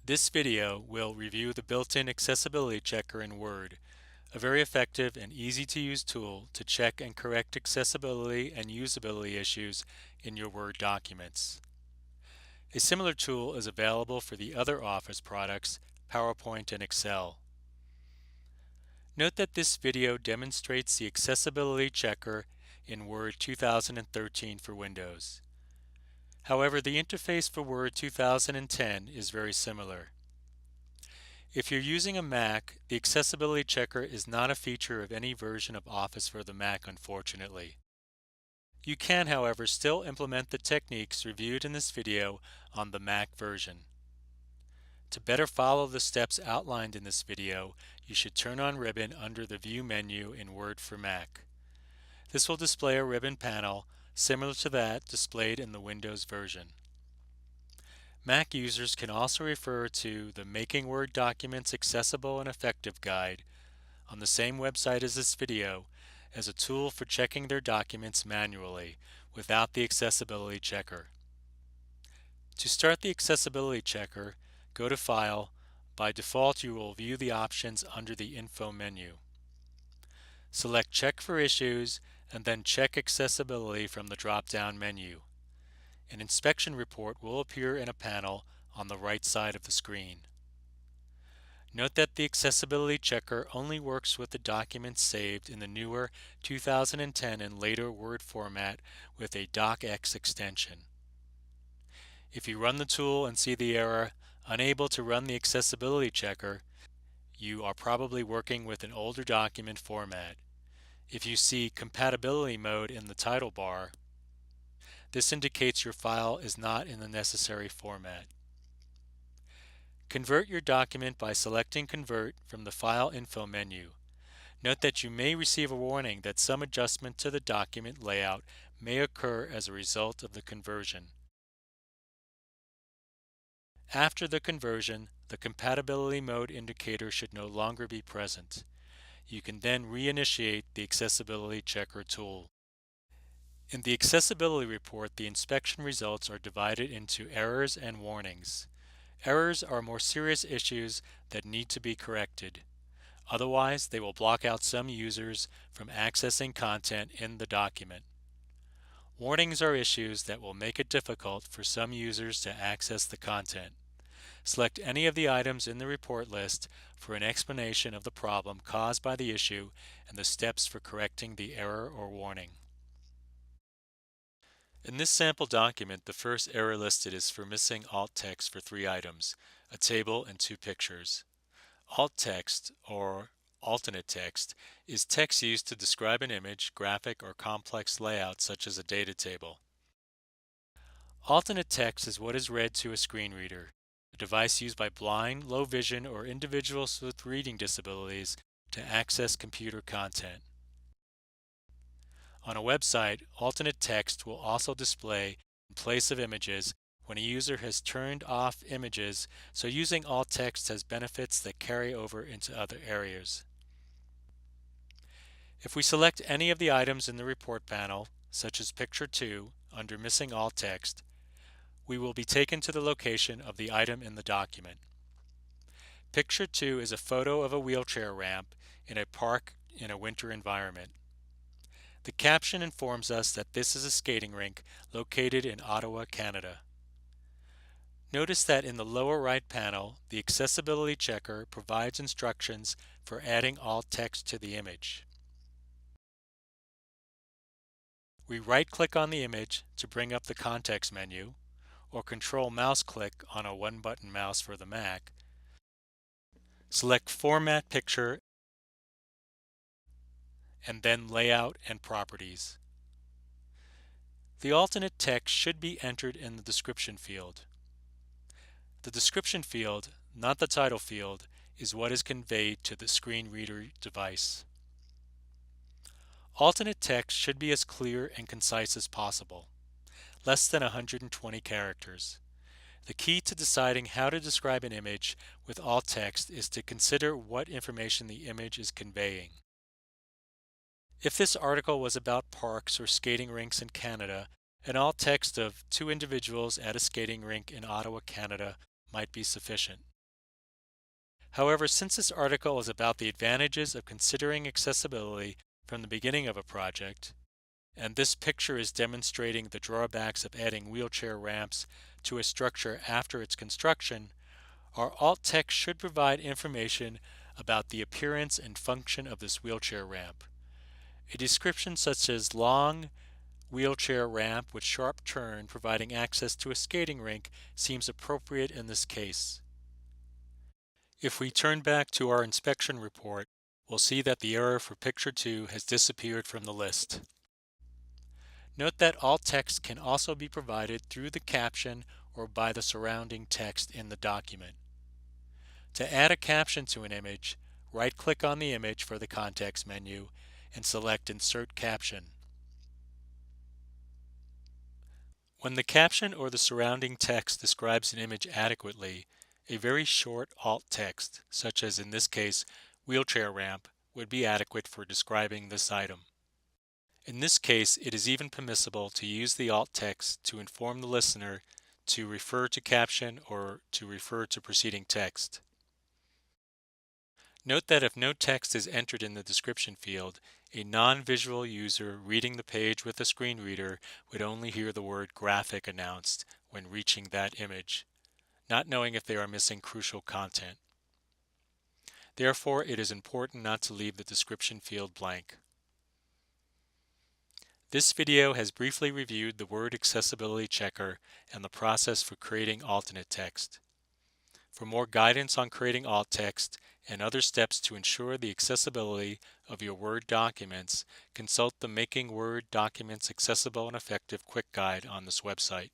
This video will review the built-in accessibility checker in Word, a very effective and easy-to-use tool to check and correct accessibility and usability issues in your Word documents. A similar tool is available for the other Office products, PowerPoint and Excel. Note that this video demonstrates the accessibility checker in Word 2013 for Windows. However, the interface for Word 2010 is very similar. If you're using a Mac, the accessibility checker is not a feature of any version of Office for the Mac, unfortunately. You can, however, still implement the techniques reviewed in this video on the Mac version. To better follow the steps outlined in this video, you should turn on Ribbon under the View menu in Word for Mac. This will display a ribbon panel similar to that displayed in the Windows version. Mac users can also refer to the Making Word Documents Accessible and Effective Guide on the same website as this video as a tool for checking their documents manually without the accessibility checker. To start the accessibility checker, go to File. By default, you will view the options under the Info menu. Select Check for Issues and then Check Accessibility from the drop-down menu. An inspection report will appear in a panel on the right side of the screen. Note that the accessibility checker only works with the documents saved in the newer 2010 and later Word format with a DocX extension. If you run the tool and see the error, unable to run the accessibility checker, you are probably working with an older document format. If you see Compatibility Mode in the title bar, this indicates your file is not in the necessary format. Convert your document by selecting Convert from the File Info menu. Note that you may receive a warning that some adjustment to the document layout may occur as a result of the conversion. After the conversion, the Compatibility Mode indicator should no longer be present. You can then reinitiate the Accessibility Checker tool. In the Accessibility Report, the inspection results are divided into errors and warnings. Errors are more serious issues that need to be corrected. Otherwise, they will block out some users from accessing content in the document. Warnings are issues that will make it difficult for some users to access the content. Select any of the items in the report list for an explanation of the problem caused by the issue and the steps for correcting the error or warning. In this sample document, the first error listed is for missing alt text for 3 items, a table and 2 pictures. Alt text, or alternate text, is text used to describe an image, graphic, or complex layout such as a data table. Alternate text is what is read to a screen reader, a device used by blind, low vision, or individuals with reading disabilities to access computer content. On a website, alternate text will also display in place of images when a user has turned off images, so using alt text has benefits that carry over into other areas. If we select any of the items in the report panel, such as Picture 2, under Missing Alt Text, we will be taken to the location of the item in the document. Picture 2 is a photo of a wheelchair ramp in a park in a winter environment. The caption informs us that this is a skating rink located in Ottawa, Canada. Notice that in the lower right panel, the accessibility checker provides instructions for adding alt text to the image. We right-click on the image to bring up the context menu, or control mouse click on a one-button mouse for the Mac. Select Format Picture and then Layout and Properties. The alternate text should be entered in the description field. The description field, not the title field, is what is conveyed to the screen reader device. Alternate text should be as clear and concise as possible, less than 120 characters. The key to deciding how to describe an image with alt text is to consider what information the image is conveying. If this article was about parks or skating rinks in Canada, an alt text of 2 individuals at a skating rink in Ottawa, Canada might be sufficient. However, since this article is about the advantages of considering accessibility from the beginning of a project, and this picture is demonstrating the drawbacks of adding wheelchair ramps to a structure after its construction, our alt text should provide information about the appearance and function of this wheelchair ramp. A description such as long wheelchair ramp with sharp turn providing access to a skating rink seems appropriate in this case. If we turn back to our inspection report, we'll see that the error for picture 2 has disappeared from the list. Note that alt text can also be provided through the caption or by the surrounding text in the document. To add a caption to an image, right-click on the image for the context menu and select Insert Caption. When the caption or the surrounding text describes an image adequately, a very short alt text, such as in this case, wheelchair ramp, would be adequate for describing this item. In this case, it is even permissible to use the alt text to inform the listener to refer to caption or to refer to preceding text. Note that if no text is entered in the description field, a non-visual user reading the page with a screen reader would only hear the word graphic announced when reaching that image, not knowing if they are missing crucial content. Therefore, it is important not to leave the description field blank. This video has briefly reviewed the Word Accessibility Checker and the process for creating alternate text. For more guidance on creating alt text and other steps to ensure the accessibility of your Word documents, consult the Making Word Documents Accessible and Effective quick guide on this website.